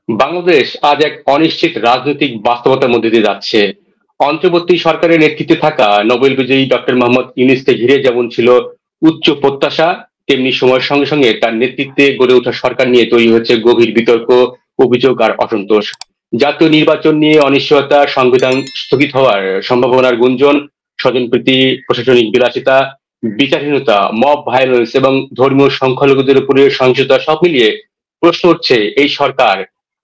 বাংলাদেশ আজ এক অনিশ্চিত রাজনৈতিক বাস্তবতার মধ্যে দিয়ে যাচ্ছে। অন্তর্বর্তী সরকারের নেতৃত্বে থাকা নোবেল বিজয়ী ডক্টর মোহাম্মদ ইউনূসকে ঘিরে যেমন ছিল উচ্চ প্রত্যাশা, তেমনি সময়ের সঙ্গে সঙ্গে তার নেতৃত্বে গড়ে ওঠা সরকার নিয়ে তৈরি হয়েছে গভীর বিতর্ক, অভিযোগ আর অসন্তোষ। জাতীয় নির্বাচন নিয়ে অনিশ্চয়তা, সংবিধান স্থগিত হওয়ার সম্ভাবনার গুঞ্জন, স্বজনপ্রীতি, প্রশাসনিক বিলাসিতা, বিচারহীনতা, মব ভায়োলেন্স এবং ধর্মীয় সংখ্যালঘুদের উপরে সহিংসতা সব মিলিয়ে প্রশ্ন উঠছে, এই সরকার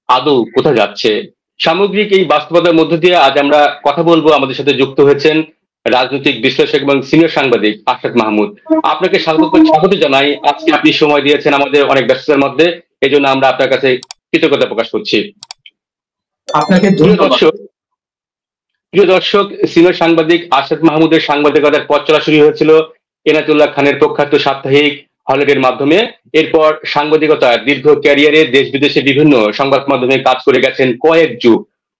আদৌ কোথায় যাচ্ছে। সামগ্রিক এই বাস্তবতার মধ্য দিয়ে আজ আমরা কথা বলবো। আমাদের সাথে যুক্ত হয়েছেন রাজনৈতিক বিশ্লেষক এবং সিনিয়র সাংবাদিক আশরাত মাহমুদ। আপনাকে স্বাগত জানাই। আজকে আপনি সময় দিয়েছেন আমাদের অনেক ব্যস্ততার মধ্যে, এই জন্য আমরা আপনার কাছে কৃতজ্ঞতা প্রকাশ করছি। আপনাকে ধন্যবাদ। প্রিয় দর্শক, সিনিয়র সাংবাদিক আশরাত মাহমুদের সাংবাদিকতার পথ চলা শুরু হয়েছিল এনায়েতুল্লাহ খানের প্রখ্যাত সাপ্তাহিক হলিডের মাধ্যমে। এরপর সাংবাদিকতার দীর্ঘ ক্যারিয়ারে দেশ বিদেশে বিভিন্ন সংবাদ মাধ্যমে কাজ করে গেছেন কয়েক যুগ।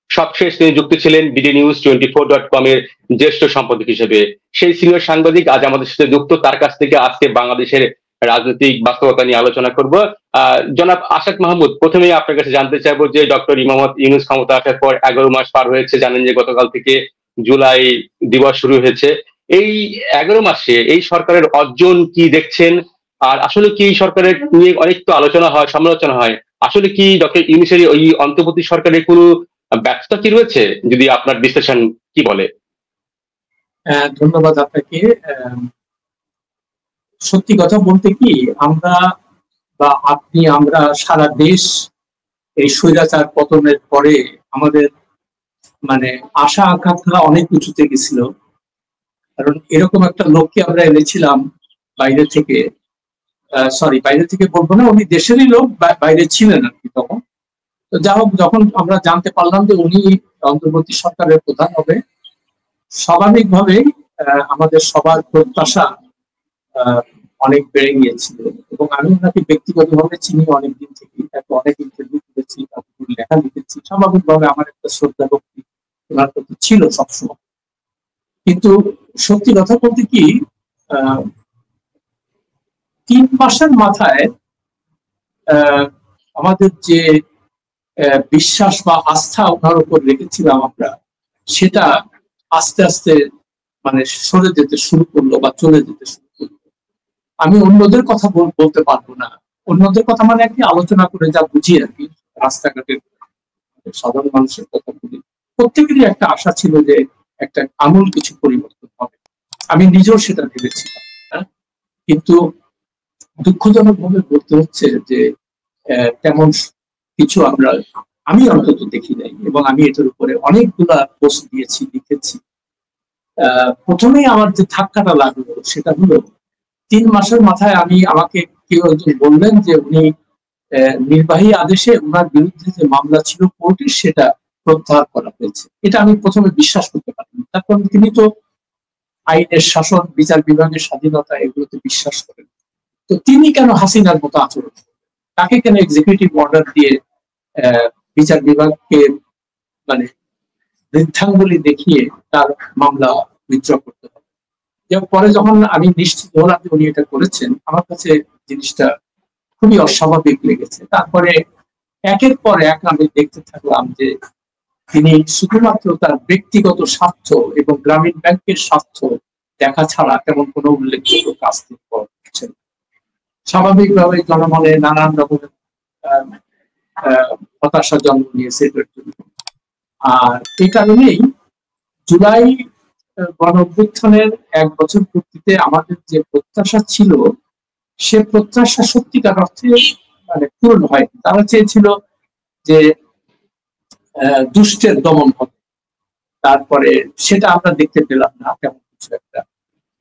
সবশেষ তিনি যুক্ত ছিলেন bdnews24.com এর জ্যেষ্ঠ সম্পাদক হিসেবে। সেই সিনিয়র সাংবাদিক আজ আমাদের সাথে যুক্ত। তার কাছ থেকে আজকে বাংলাদেশের রাজনৈতিক বাস্তবতা নিয়ে আলোচনা করব। জনাব আশরাত মাহমুদ, প্রথমেই আপনার কাছে জানতে চাইবো যে ডক্টর মোহাম্মদ ইউনূস ক্ষমতা আসার পর 11 মাস পার হয়েছে। জানেন যে গতকাল থেকে জুলাই দিবস শুরু হয়েছে। এই 11 মাসে এই সরকারের অর্জন কি দেখছেন? আর আসলে কি এই সরকারের নিয়ে অনেক তো আলোচনা হয়, সমালোচনা হয়, আসলে কি ডক্টর ইউনূসের ওই অন্তর্বর্তী সরকারের কোনো ব্যর্থতা কি রয়েছে? যদি আপনার বিশ্লেষণ কি বলে। ধন্যবাদ আপনাকে। সত্যি কথা বলতে কি, আমরা বা আপনি, আমরা সারা দেশ এই স্বৈরাচার পতনের পরে আমাদের আশা আকাঙ্ক্ষা অনেক উঁচুতে গেছিল। কারণ এরকম একটা লোককে আমরা এনেছিলাম বাইরে থেকে, বাইরে থেকে বলবো না, উনি দেশেরই লোক, বাইরে ছিলেন আর কি তখন। তো যা হোক, যখন আমরা জানতে পারলাম যে উনি অন্তর্বর্তী সরকারের প্রধান হবে, স্বাভাবিকভাবেই আমাদের সবার প্রত্যাশা অনেক বেড়ে গিয়েছিল। এবং আমি ওনাকে ব্যক্তিগতভাবে চিনি অনেকদিন থেকে, তাকে অনেক ইন্টারভিউ করেছি, তাকে লেখা লিখেছি। স্বাভাবিকভাবে আমার একটা শ্রদ্ধা ভক্তি ওনার প্রতি ছিল সবসময়। কিন্তু সত্যি কথা বলতে কি, 3 মাসের মাথায় আমাদের যে বিশ্বাস বা আস্থা ওনার উপর রেখেছিলাম আমরা, সেটা আস্তে আস্তে সরে যেতে শুরু করলো বা চলে যেতে শুরু করলো। আমি অন্যদের কথা বলতে পারবো না। অন্যদের কথা একটি আলোচনা করে যা বুঝি আর কি, রাস্তাঘাটের সাধারণ মানুষের কথা বলি, প্রত্যেকেরই একটা আশা ছিল যে একটা আমূল কিছু পরিবর্তন হবে। আমি নিজেও সেটা ভেবেছিলাম। কিন্তু দুঃখজনক ভাবে বলতে হচ্ছে যে তেমন কিছু আমি অন্তত দেখি নাই। এবং আমি এটার উপরে অনেকগুলা পোস্ট দিয়েছি, লিখেছি। প্রথমেই আমার যে ধাক্কাটা লাগলো সেটা হলো, 3 মাসের মাথায় আমাকে কেউ একজন বললেন যে উনি নির্বাহী আদেশে ওনার বিরুদ্ধে যে মামলা ছিল কোর্টে, সেটা প্রত্যাহার করা হয়েছে। এটা আমি প্রথমে বিশ্বাস করতে পারিনি। তারপর তিনি তো আইনের শাসন, বিচার বিভাগের স্বাধীনতা, এগুলোতে বিশ্বাস করেন। তো তিনি কেন হাসিনার মতো আচরণ, তাকে কেন এক্সিকিউটিভ অর্ডার দিয়ে বিচার বিভাগকে বৃদ্ধাঙ্গুলি দেখিয়ে তার মামলা উইথড্র করতে হবে? পরে যখন আমি নিশ্চিত হলাম যে উনি এটা করেছেন, আমার কাছে জিনিসটা খুবই অস্বাভাবিক লেগেছে। তারপরে একের পর এক আমি দেখতে থাকলাম যে তিনি শুধুমাত্র তার ব্যক্তিগত স্বার্থ এবং গ্রামীণ ব্যাংকের স্বার্থ দেখা ছাড়া তেমন কোনো উল্লেখযোগ্য কাজ তিনি করছেন। স্বাভাবিকভাবে জনমনে নানান রকমের হতাশা জন্ম নিয়েছে এটার জন্য। আর এই কারণেই জুলাই গণ অভ্যুত্থানের 1 বছর পূর্তিতে আমাদের যে প্রত্যাশা ছিল, সে প্রত্যাশা সত্যিকার অর্থে পূরণ হয়। তারা চেয়েছিল যে দুষ্টের দমন হবে, তারপরে সেটা আমরা দেখতে পেলাম না। তেমন কিছু একটা,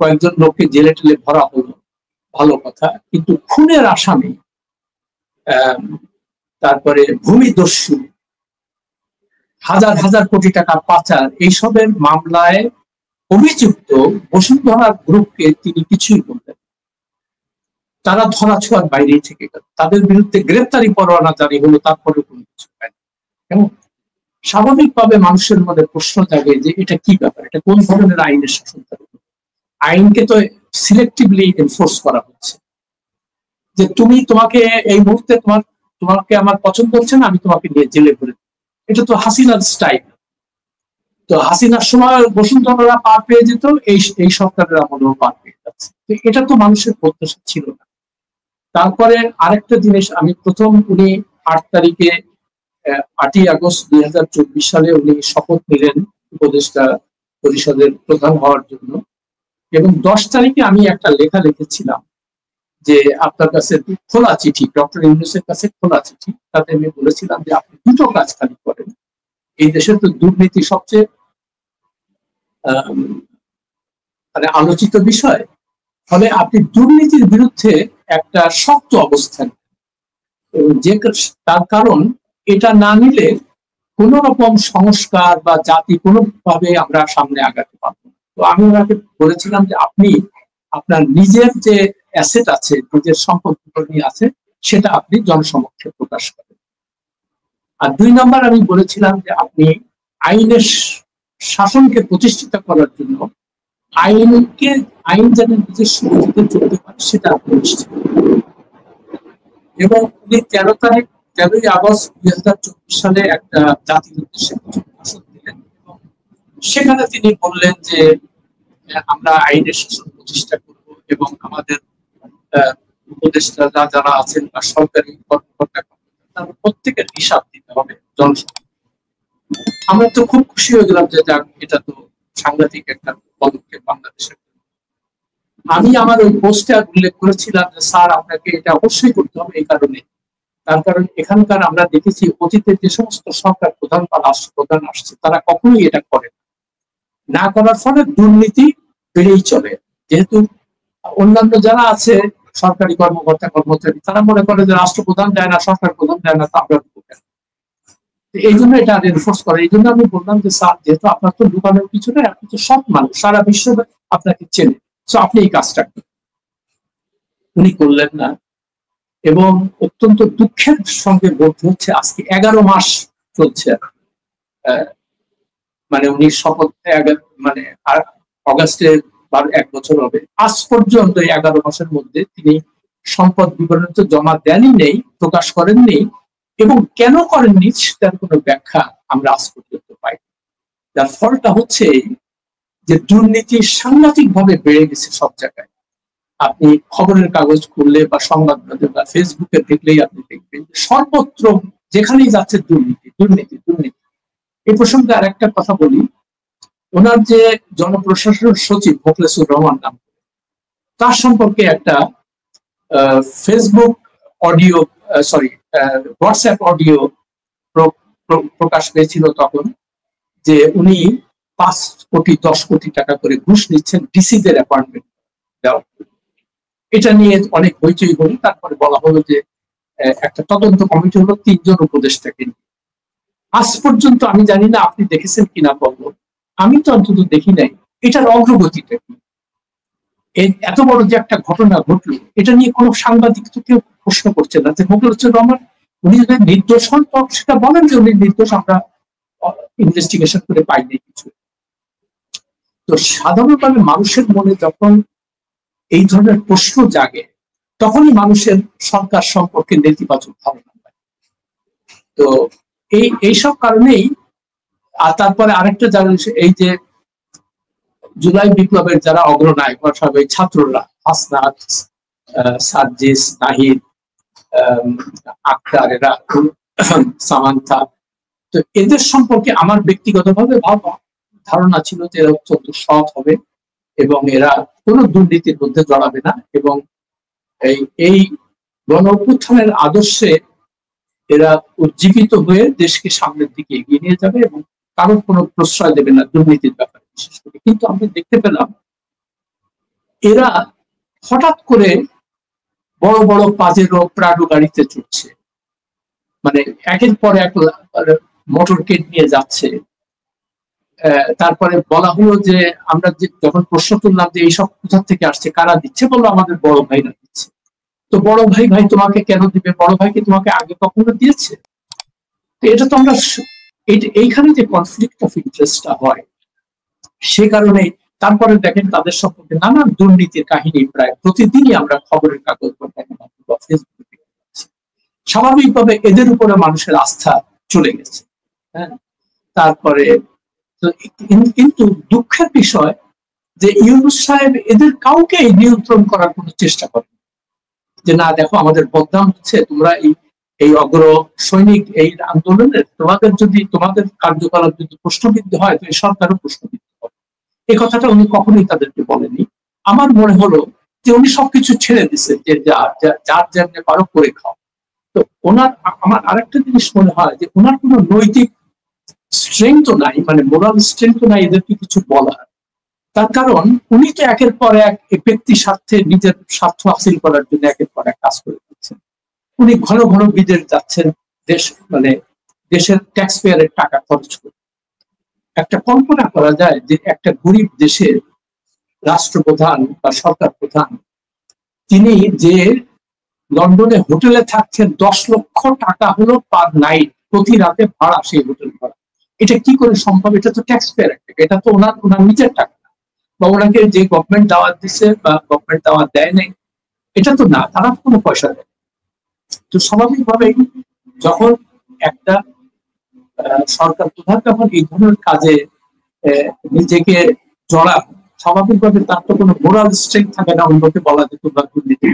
কয়েকজন লোককে জেলে টেলে ভরা হলো, ভালো কথা। কিন্তু খুনের আসামি, তারপরে ভূমিদস্যু, হাজার হাজার কোটি টাকা পাচার, এইসবের মামলায় অভিযুক্ত বসুন্ধরা গ্রুপকে তিনি কিছুই বললেন। তারা ধরাছোঁয়ার বাইরেই থেকে গেল। তাদের বিরুদ্ধে গ্রেপ্তারি পরোয়ানা জারি হলো, তারপরে কোনো কিছু হয় না। কেমন স্বাভাবিকভাবে মানুষের মধ্যে প্রশ্ন জাগে যে এটা কি ব্যাপার, এটা কোন ধরনের আইনের শাসন? আইনকে তো সিলেক্টিভলি এনফোর্স করা হচ্ছে, যে তোমাকে এই মুহূর্তে তোমার তোমাকে আমার পছন্দ হচ্ছে না, আমি তোমাকে নিয়ে জেলে ভরে দেব। এটা তো হাসিনার স্টাইল। তো হাসিনার সময় বসুন্ধরা পার পেয়ে যেত, এই সরকারের আমলেও পার পেয়ে যাচ্ছে। তো এটা তো মানুষের প্রত্যাশা ছিল না। তারপরে আরেকটা জিনিস, আমি প্রথম উনি 8 তারিখে 8ই আগস্ট 2024 সালে উনি শপথ নিলেন উপদেষ্টা পরিষদের প্রধান হওয়ার জন্য, এবং 10 তারিখে আমি একটা লেখা লিখেছিলাম যে আপনার কাছে খোলা চিঠি, ডক্টর ইউনূসের কাছে খোলা চিঠি। তাতে আমি বলেছিলাম যে আপনি দুটো কাজ খালি করেন। এই দেশের তো দুর্নীতি সবচেয়ে মানে আলোচিত বিষয়, ফলে আপনি দুর্নীতির বিরুদ্ধে একটা শক্ত অবস্থান, যে তার কারণ এটা না নিলে কোন রকম সংস্কার বা জাতি কোনোভাবে আমরা সামনে আগাতে পারবো না। তো আমি ওনাকে বলেছিলাম যে আপনি আপনার নিজের যে অ্যাসেট আছে, নিজের সম্পদ নিয়ে আছে, সেটা আপনি জনসমক্ষে প্রকাশ করেন। আর 2 নম্বর আমি বলেছিলাম যে আপনি আইনের শাসনকে প্রতিষ্ঠিত করার জন্য আইন যেন নিজস্ব গতিতে চলতে পারে সেটা আপনি নিশ্চিত করবেন। এবং উনি 13ই আগস্ট 2024 সালে একটা জাতির উদ্দেশ্যে ভাষণ দিলেন, এবং সেখানে তিনি বললেন যে আমরা আইনের শাসন প্রতিষ্ঠা করব এবং আমাদের উপদেষ্টারা যারা আছেন বা সরকারি কর্মকর্তা তারা প্রত্যেকের হিসাব দিতে হবে জনসংখ্যা। আমরা তো খুব খুশি হয়ে গেলাম যে এটা তো সাংঘাতিক একটা পদক্ষেপ বাংলাদেশের। আমি আমার ওই পোস্টে উল্লেখ করেছিলাম যে স্যার আপনাকে এটা অবশ্যই করতে হবে এই কারণে, তার কারণ এখানকার আমরা দেখেছি অতীতে যে সমস্ত সরকার প্রধান বা রাষ্ট্রপ্রধান আসছে তারা কখনোই এটা করে না, করার ফলে দুর্নীতি বেড়েই চলে। যেহেতু অন্যান্য যারা আছে সরকারি কর্মকর্তা কর্মচারী তারা মনে করে যে রাষ্ট্রপ্রধান দেয় না, সরকার প্রধান দেয় না, তা আমরা এই জন্য এটা এনফোর্স করে। এই জন্য আমি বললাম যে স্যার যেহেতু আপনার তো লুকানোর কিছু নেই, আপনি তো সৎ মানুষ, সারা বিশ্ব আপনাকে চেনে, তো আপনি এই কাজটা করেন। উনি করলেন না, এবং অত্যন্ত দুঃখের সঙ্গে বলতে হচ্ছে আজকে 11 মাস চলছে, মানে উনি শপথ মানে অগাস্টে 1 বছর হবে, আজ পর্যন্ত 11 মাসের মধ্যে তিনি সম্পদ বিবরণ তো জমা দেনই নেই, প্রকাশ করেননি, এবং কেন করেননি তার কোনো ব্যাখ্যা আমরা আজ পর্যন্ত পাই। যার ফলটা হচ্ছে যে দুর্নীতি সাংঘাতিক ভাবে বেড়ে গেছে সব জায়গায়। আপনি খবরের কাগজ খুললে বা সংবাদ মাধ্যমে বা ফেসবুকে দেখলেই আপনি দেখবেন সর্বত্র যেখানেই যাচ্ছে দুর্নীতি দুর্নীতি দুর্নীতি। এই প্রসঙ্গে আর একটা কথা বলি, ওনার যে জনপ্রশাসন সচিব মোখলেসুর রহমান নাম, তার সম্পর্কে একটা ফেসবুক অডিও হোয়াটসঅ্যাপ অডিও প্রকাশ পেয়েছিল তখন, যে উনি 5 কোটি 10 কোটি টাকা করে ঘুষ নিচ্ছেন ডিসিদের অ্যাপয়েন্টমেন্ট দেওয়া। এটা নিয়ে অনেক হইচই হলো। তারপরে বলা হলো যে একটা তদন্ত কমিটি হলো 3 জন উপদেষ্টাকে নিয়ে। আজ পর্যন্ত আমি জানি না আপনি দেখেছেন কিনা বলবো, আমি তো অন্তত দেখি নাই এটার অগ্রগতিটা কি। এত বড় যে একটা ঘটনা ঘটলো, এটা নিয়ে কোনো সাংবাদিক তো কেউ প্রশ্ন করছে না যে মোখলেসুর রহমান উনি যদি নির্দোষ হন তো সেটা বলেন যে উনি নির্দোষ, আমরা ইনভেস্টিগেশন করে পাইনি কিছু। তো সাধারণভাবে মানুষের মনে যখন এই ধরনের প্রশ্ন জাগে তখনই মানুষের সরকার সম্পর্কে নেতিবাচক ধারণা হয়। তো এইসব কারণেই। আর তারপরে আরেকটা জানেন, এই যে জুলাই বিপ্লবের যারা অগ্রনায়ক সব এই ছাত্ররা, হাসনাত, সার্জিস, নাহিদ, আক্তার, এরা সামান্থা, তো এদের সম্পর্কে আমার ব্যক্তিগতভাবে ধারণা ছিল যে এরা অত্যন্ত সৎ হবে এবং এরা কোনো দুর্নীতির মধ্যে জড়াবে না, এবং এই গণ অভ্যুত্থানের আদর্শে এরা উজ্জীবিত হয়ে দেশকে সামনের দিকে এগিয়ে নিয়ে যাবে এবং কারোর কোনো প্রশ্রয় দেবে না দুর্নীতির ব্যাপারে বিশেষ করে। কিন্তু আমরা দেখতে পেলাম এরা হঠাৎ করে বড় বড় পাজেরো প্রাডো গাড়িতে চড়ছে, মানে একের পর এক মোটরকেট নিয়ে যাচ্ছে। তারপরে বলা হলো যে আমরা যখন প্রশ্ন তুললাম যে এইসব কোথা থেকে আসছে, কারা দিচ্ছে, বললো আমাদের বড় ভাইরা দিচ্ছে। তো বড় ভাই তোমাকে কেন দিবে? বড় ভাইকে তোমাকে আগে কখনো দিয়েছে? তো এটা তো আমরা এইখানে যে কনফ্লিক্ট অফ ইন্টারেস্টটা হয় সে কারণে। তারপরে দেখেন তাদের সম্পর্কে নানান দুর্নীতির কাহিনী প্রায় প্রতিদিনই আমরা খবরের কাগজ বা ফেসবুকে দেখতে পাচ্ছি। স্বাভাবিকভাবে এদের উপরে মানুষের আস্থা চলে গেছে। হ্যাঁ, তারপরে কিন্তু দুঃখের বিষয় যে ইউনূস সাহেব এদের কাউকে নিয়ন্ত্রণ করার কোনো চেষ্টা করে, যে না দেখো আমাদের বদনাম হচ্ছে, তোমরা এই অগ্র সৈনিক এই আন্দোলনের তোমাদের কার্যকলাপ যদি প্রশ্নবিদ্ধ হয় তো এই সরকারও প্রশ্নবিদ্ধ হবে। এই কথাটা উনি কখনোই তাদেরকে বলেনি। আমার মনে হলো যে উনি সবকিছু ছেড়ে দিচ্ছে, যে যার যেমনি পারো করে খাও। তো আমার আরেকটা জিনিস মনে হয় যে ওনার কোনো নৈতিক স্ট্রেংথও নাই, মানে মোরাল স্ট্রেংথও নাই এদেরকে কিছু বলার। তার কারণ উনি তো একের পর এক ব্যক্তি স্বার্থে নিজের স্বার্থ হাসিল করার জন্য একের পর এক কাজ করে দিচ্ছেন। উনি ঘন ঘন বিদেশ যাচ্ছেন, দেশের ট্যাক্স পেয়ারের টাকা খরচ করে। একটা কল্পনা করা যায় যে একটা গরিব দেশের রাষ্ট্রপ্রধান বা সরকার প্রধান তিনি যে লন্ডনে হোটেলে থাকছেন 10 লক্ষ টাকা হলো পার নাইট, প্রতি রাতে ভাড়া, সেই হোটেল ভাড়া। এটা কি করে সম্ভব? এটা তো ট্যাক্স পেয়ার টাকা, এটা তো ওনার নিজের টাকা না, বা ওনাকে যে গভর্নমেন্ট দাওয়াত দিচ্ছে বা গভর্নমেন্ট দাওয়াত দেয় নাই, এটা তো না, তারা কোনো পয়সা দেয়। তো স্বাভাবিকভাবেই যখন একটা সরকার প্রধান যখন এই ধরনের কাজে নিজেকে জড়ান, স্বাভাবিকভাবে তার তো কোনো মোরাল স্ট্রেংথ থাকে না অন্যকে বলা যে তোমরা দুর্নীতি।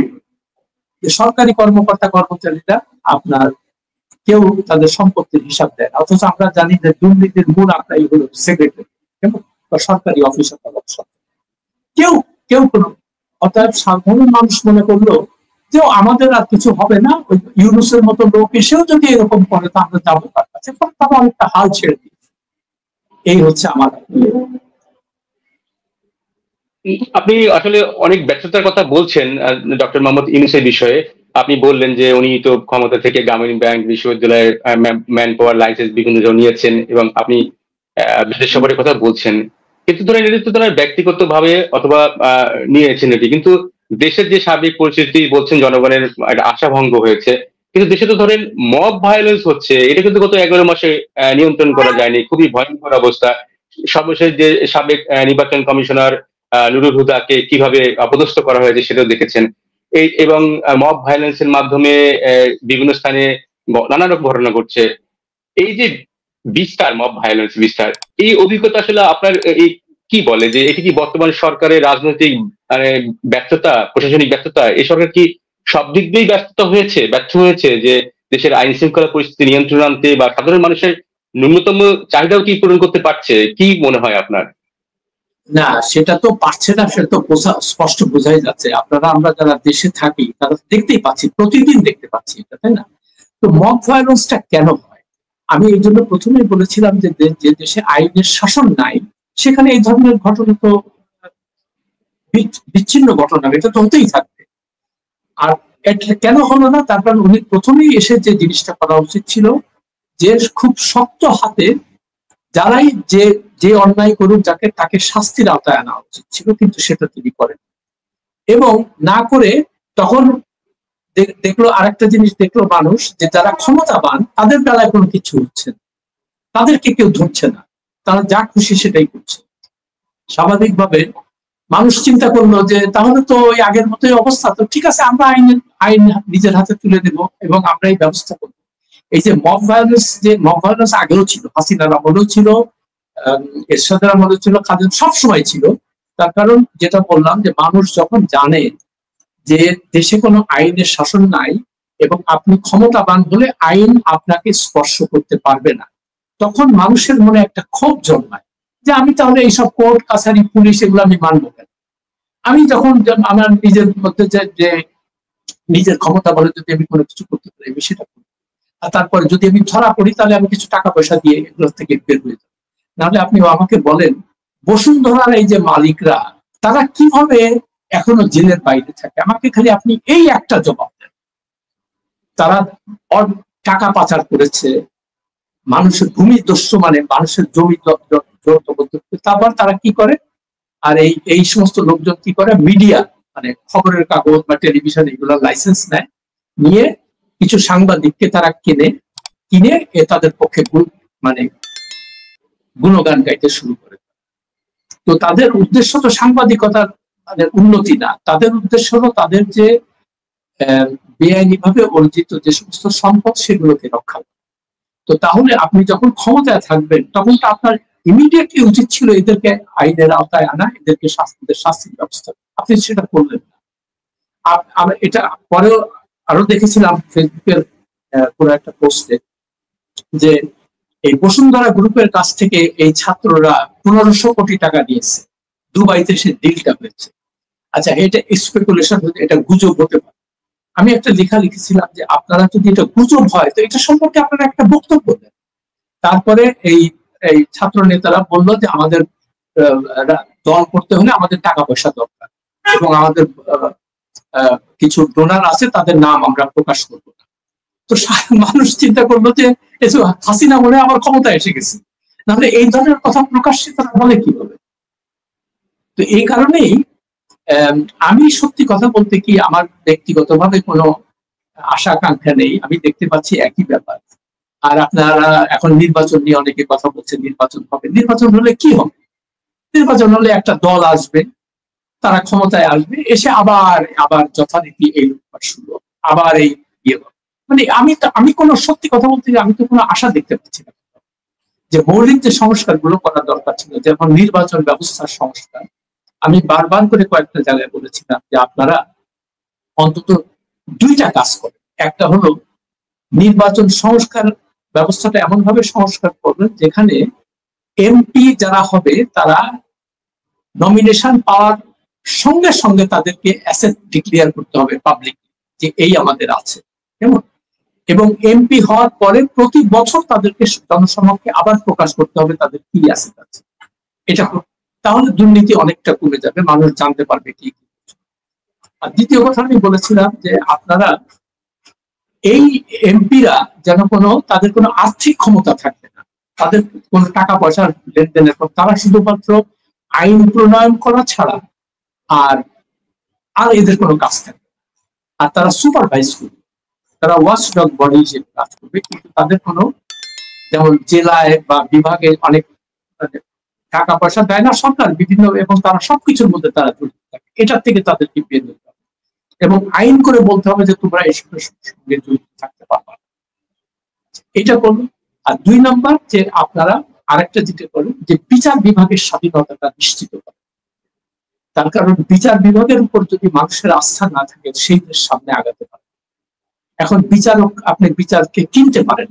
সরকারি কর্মকর্তা কর্মচারীরা আপনার কেউ তাদের সম্পত্তির হিসাব দেয়, অথচ আমরা জানি যে দুর্নীতির মূল আঁকড়াই হলো সেক্রেটারি বা সরকারি অফিসার। কেউ কেউ কোনো, অর্থাৎ সাধারণ মানুষ মনে করলো যে আমাদের আর কিছু হবে না, ওই ইউনূসের মতো লোক এসেও যদি এরকম করে তো আমরা যাবো তার কাছে, তারা অনেকটা হাল ছেড়ে দিই। এই হচ্ছে আমার। আপনি আসলে অনেক ব্যর্থতার কথা বলছেন ডক্টর মোহাম্মদ ইউনূসের বিষয়ে। আপনি বললেন যে উনি তো ক্ষমতা থেকে গ্রামীণ ব্যাংক, বিশ্ববিদ্যালয়ের ম্যান পাওয়ার লাইসেন্স বিভিন্ন নিয়েছেন, এবং আপনি বিদেশ সফরের কথা বলছেন। কিন্তু ধরেন এটা তো ধরেন ব্যক্তিগত ভাবে অথবা নিয়েছেন এটি, কিন্তু দেশের যে সার্বিক পরিস্থিতি বলছেন জনগণের একটা আশাভঙ্গ হয়েছে, কিন্তু দেশে তো ধরেন মব ভায়োলেন্স হচ্ছে, এটা কিন্তু গত 11 মাসে নিয়ন্ত্রণ করা যায়নি, খুবই ভয়ঙ্কর অবস্থা। সর্বশেষ যে সাবেক নির্বাচন কমিশনার নুরুল হুদাকে কিভাবে অপদস্থ করা হয়েছে সেটাও দেখেছেন। এবং মব ভায়োলেন্সের মাধ্যমে বিভিন্ন স্থানে নানা রকম ঘটনা ঘটছে। এই যে বিস্তার, মব ভায়োলেন্স বিস্তার, এই অভিজ্ঞতা আসলে আপনার এই কি বলে যে এটি কি বর্তমান সরকারের রাজনৈতিক ব্যর্থতা, প্রশাসনিক ব্যর্থতা? এই সরকার কি সব দিক দিয়েই ব্যর্থ হয়েছে যে দেশের আইন শৃঙ্খলা পরিস্থিতি নিয়ন্ত্রণ আনতে বা সাধারণ মানুষের ন্যূনতম চাহিদাও কি পূরণ করতে পারছে? কি মনে হয় আপনার? না, সেটা তো পারছে না, সেটা তো স্পষ্ট বোঝাই যাচ্ছে। আমরা যারা দেশে থাকি তারা দেখতেই পাচ্ছি, প্রতিদিন দেখতে পাচ্ছি এটা, তাই না? তো মব ভায়োলেন্সটা কেন হয়? আমি এই জন্য প্রথমেই বলেছিলাম যে যে দেশে আইনের শাসন নাই সেখানে এই ধরনের ঘটনা তো বিচ্ছিন্ন ঘটনা, এটা তো হতেই থাকবে। আর কেন হলো না? তার কারণ উনি প্রথমেই এসে যে জিনিসটা করা উচিত ছিল, যে খুব শক্ত হাতে যারাই যে অন্যায় করুক তাকে শাস্তির আওতায় আনা উচিত ছিল, কিন্তু সেটা তিনি করেন এবং না করে তখন দেখলো আরেকটা জিনিস, দেখলো মানুষ যে যারা ক্ষমতাবান তাদের বেলায় কোনো কিছু হচ্ছে না, তাদেরকে কেউ ধরছে না, তারা যা খুশি সেটাই করছে। স্বাভাবিকভাবে মানুষ চিন্তা করলো যে তাহলে তো ওই আগের মতোই অবস্থা, তো ঠিক আছে আমরা আইন নিজের হাতে তুলে দেব এবং আমরা এই ব্যবস্থা করবো। এই যে মব ভায়োলেন্স আগেও ছিল, হাসিনার আমলেও ছিল, এরশাদের আমলেও ছিল, খালেদা সবসময় ছিল। তার কারণ যেটা বললাম যে মানুষ যখন জানে যে দেশে কোনো আইনের শাসন নাই এবং আপনি ক্ষমতাবান হলে আইন আপনাকে স্পর্শ করতে পারবে না, তখন মানুষের মনে একটা ক্ষোভ জন্মায় যে আমি তাহলে এইসব কোর্ট কাছারি পুলিশ এগুলো আমি মানবো কেন? আমি যখন আমার নিজের মধ্যে যে নিজের ক্ষমতা বলে যদি আমি কোনো কিছু করতে পারি আমি সেটা করবো, আর তারপরে যদি আমি ধরা পড়ি তাহলে আমি কিছু টাকা পয়সা দিয়ে এগুলো থেকে বের হয়ে যাবো। নাহলে আপনি আমাকে বলেন বসুন্ধরার এই যে মালিকরা তারা কিভাবে এখনো জেলের বাইরে থাকে? আমাকে খালি আপনি এই একটা জবাব দেন। তারা টাকা পাচার করেছে, মানুষের ভূমি দস্যু, মানে মানুষের জমি তারপর তারা কি করে? আর এই সমস্ত লোকজন কি করে? মিডিয়া, মানে খবরের কাগজ বা টেলিভিশন এগুলো লাইসেন্স নেয়, নিয়ে কিছু সাংবাদিককে তারা কিনে তাদের পক্ষে মানে গুণগান গাইতে শুরু করে। তো তাদের উদ্দেশ্য তো সাংবাদিকতার উন্নতি না, তাদের উদ্দেশ্য হলো তাদের যে বেআইনি ভাবে অর্জিত যে সমস্ত সম্পদ সেগুলোকে রক্ষা করা। তো তাহলে আপনি যখন ক্ষমতায় থাকবেন তখন তো আপনার ইমিডিয়েটলি উচিত ছিল এদেরকে আইনের আওতায় আনা, এদেরকে শাস্তির ব্যবস্থা। আপনি সেটা করলেন না। এটা পরেও আরো দেখেছিলাম ফেসবুকের কোন একটা পোস্টে যে এই বসুন্ধরা গ্রুপের কাছ থেকে এই ছাত্ররা 1500 কোটি টাকা নিয়েছে, দুবাইতে সে ডিলটা হয়েছে। আচ্ছা, এটা স্পেকুলেশন, এটা গুজব হতে পারে। আমি একটা লেখা লিখেছিলাম যে আপনারা যদি এটা গুজব হয় তো এটা সম্পর্কে আপনারা একটা বক্তব্য দেন। তারপরে এই এই ছাত্র নেতারা বললো যে আমাদের দল করতে হলে আমাদের টাকা পয়সা দরকার এবং আমাদের কিছু ডোনার আছে, তাদের নাম আমরা প্রকাশ করবো না। তো মানুষ চিন্তা করলো যে হাসিনা বলে আমার ক্ষমতা এসে গেছে, নাহলে এই ধরনের কথা প্রকাশ্যে তারা বলে কি বলে। তো এই কারণেই আমি সত্যি কথা বলতে কি আমার ব্যক্তিগতভাবে কোনো আশা আকাঙ্ক্ষা নেই। আমি দেখতে পাচ্ছি একই ব্যাপার। আর আপনারা এখন নির্বাচন নিয়ে অনেকে কথা বলছেন, নির্বাচন হবে। নির্বাচন হলে কি হবে? নির্বাচন হলে একটা দল আসবে, তারা ক্ষমতায় আসবে, এসে আবার যথারীতি এই লুটপাট শুরু, আবার এই ইয়ে। মানে আমি কোনো সত্যি কথা বলতে আমি তো কোনো আশা দেখতে পাচ্ছি না যে মৌলিক যে সংস্কারগুলো করা দরকার ছিল, যেমন নির্বাচন ব্যবস্থার সংস্কার। আমি বারবার করে কয়েকটা জায়গায় বলেছিলাম যে আপনারা অন্তত দুইটা কাজ করেন। একটা হলো নির্বাচন সংস্কার ব্যবস্থাটা এমন ভাবে সংস্কার করবেন যেখানে এমপি যারা হবে তারা নমিনেশন পাওয়ার সঙ্গে সঙ্গে তাদেরকে অ্যাসেট ডিক্লেয়ার করতে হবে পাবলিক, যে এই আমাদের আছে, কেমন। এবং এমপি হওয়ার পরে প্রতি বছর তাদেরকে জনসমক্ষে আবার প্রকাশ করতে হবে তাদের কি অ্যাসেট আছে। এটা তাহলে দুর্নীতি অনেকটা কমে যাবে, মানুষ জানতে পারবে কি। আর দ্বিতীয় কথা আমি বলেছিলাম যে আপনারা এই এমপিরা যেন তাদের কোনো আর্থিক ক্ষমতা থাকবে না, তাদের কোনো টাকা পয়সার লেনদেনের পর তারা শুধুমাত্র আইন প্রণয়ন করা ছাড়া আর এদের কোনো কাজ থাকবে। আর তারা সুপারভাইজ করবে, তারা ওয়াচডগ বডি হিসেবে কাজ করবে, কিন্তু তাদের কোনো, যেমন জেলায় বা বিভাগে অনেক টাকা পয়সা দেয় না সরকার বিভিন্ন, এবং তারা সবকিছুর মধ্যে তারা জড়িত থাকে, এটার থেকে তাদেরকে বের হতে হবে এবং আইন করে বলতে হবে যে তোমরা এসবের সঙ্গে জড়িত থাকতে পারবা। এটা করুন। আর 2 নম্বর যে আপনারা আরেকটা যেটা করুন যে বিচার বিভাগের স্বাধীনতাটা নিশ্চিত করেন। তার কারণ বিচার বিভাগের উপর যদি মানুষের আস্থা না থাকে সেই দেশ সামনে আগাতে পারে। এখন বিচারক, আপনি বিচারকে কিনতে পারেন,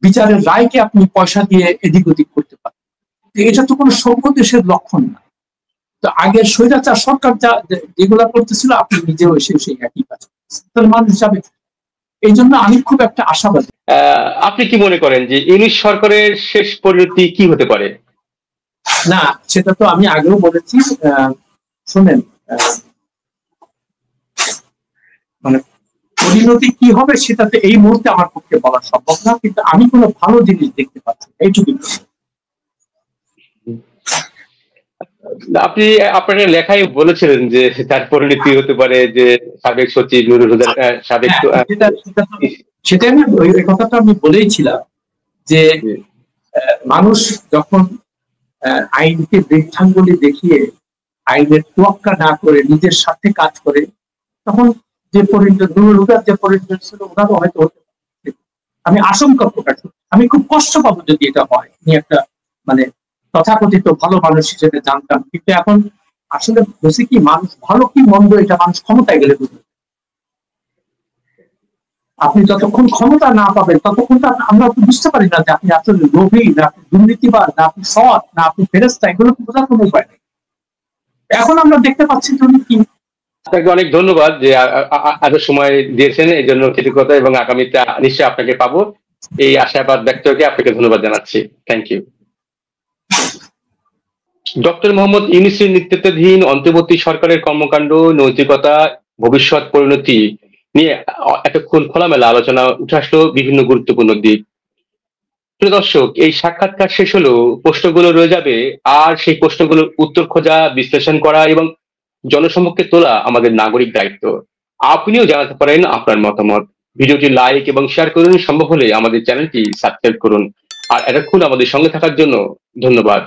বিচারের রায়কে আপনি পয়সা দিয়ে এদিক ওদিক করতে পারেন, এটা তো কোনো সভ্য দেশের লক্ষণ না। তো আগের স্বৈরাচার সরকার যেগুলা করতেছিল আপনি নিজেও এসে সেই একই কাজ করতেছেন, তাহলে মানুষ যাবে। এই জন্য আমি খুব একটা আশাবাদী। আপনি কি মনে করেন যে ইউনিশ সরকারের শেষ পরিণতি কি হতে পারে? না, সেটা তো আমি আগেও বলেছি। শুনেন, মানে পরিণতি কি হবে সেটাতে এই মুহূর্তে আমার পক্ষে বলা সম্ভব না, কিন্তু আমি কোনো ভালো জিনিস দেখতে পাচ্ছি এইটুকু। আপনি আপনার লেখায় বলেছিলেন যে তার পরিণতি হতে পারে যে সাবেক সচিব নুরুল হুদার সাবেক, সেটা আমি ওই কথাটা আমি বলেইছিলাম যে মানুষ যখন আইনকে বৃদ্ধাঙ্গুলি দেখিয়ে আইনের তোয়াক্কা না করে নিজের সাথে কাজ করে, তখন যে পরিণতি নুরুল হুদার যে পরিণতি ছিল ওনারও হয়তো হতে পারে। আমি আশঙ্কা প্রকাশ করি, আমি খুব কষ্ট পাবো যদি এটা হয়। একটা মানে তথাকথিত ভালো মানুষ হিসেবে জানতাম, কিন্তু এখন আসলে বুঝি কি মানুষ ভালো কি মন্দ এটা মানুষ ক্ষমতায় গেলে বুঝবে। আপনি যতক্ষণ ক্ষমতা না পাবেন ততক্ষণ তো আমরা বুঝতে পারি না যে আপনি আসলে লোভী না, আপনি দুর্নীতিবাদ না, আপনি সৎ না, আপনি ফেরেশতা, এগুলো বোঝার কোনো উপায় নেই। এখন আমরা দেখতে পাচ্ছি দুর্নীতি। আপনাকে অনেক ধন্যবাদ যে এত সময় দিয়েছেন এই জন্য কৃতজ্ঞতা, এবং আগামীতে নিশ্চয়ই আপনাকে পাবো এই আশাবাদ ব্যক্ত করে আপনাকে ধন্যবাদ জানাচ্ছি। Thank you. ডক্টর মোহাম্মদ ইউনূসের নেতৃত্বাধীন অন্তর্বর্তী সরকারের কর্মকাণ্ড, নৈতিকতা, ভবিষ্যৎ পরিণতি নিয়ে এতক্ষণ খোলামেলা আলোচনা উঠে আসলো বিভিন্ন গুরুত্বপূর্ণ দিক। প্রিয় দর্শক, এই সাক্ষাৎকার শেষ হলো, প্রশ্নগুলো রয়ে যাবে, আর সেই প্রশ্নগুলোর উত্তর খোঁজা, বিশ্লেষণ করা এবং জনসমক্ষে তোলা আমাদের নাগরিক দায়িত্ব। আপনিও জানাতে পারেন আপনার মতামত। ভিডিওটি লাইক এবং শেয়ার করুন, সম্ভব হলে আমাদের চ্যানেলটি সাবস্ক্রাইব করুন। আর এতক্ষণ আমাদের সঙ্গে থাকার জন্য ধন্যবাদ।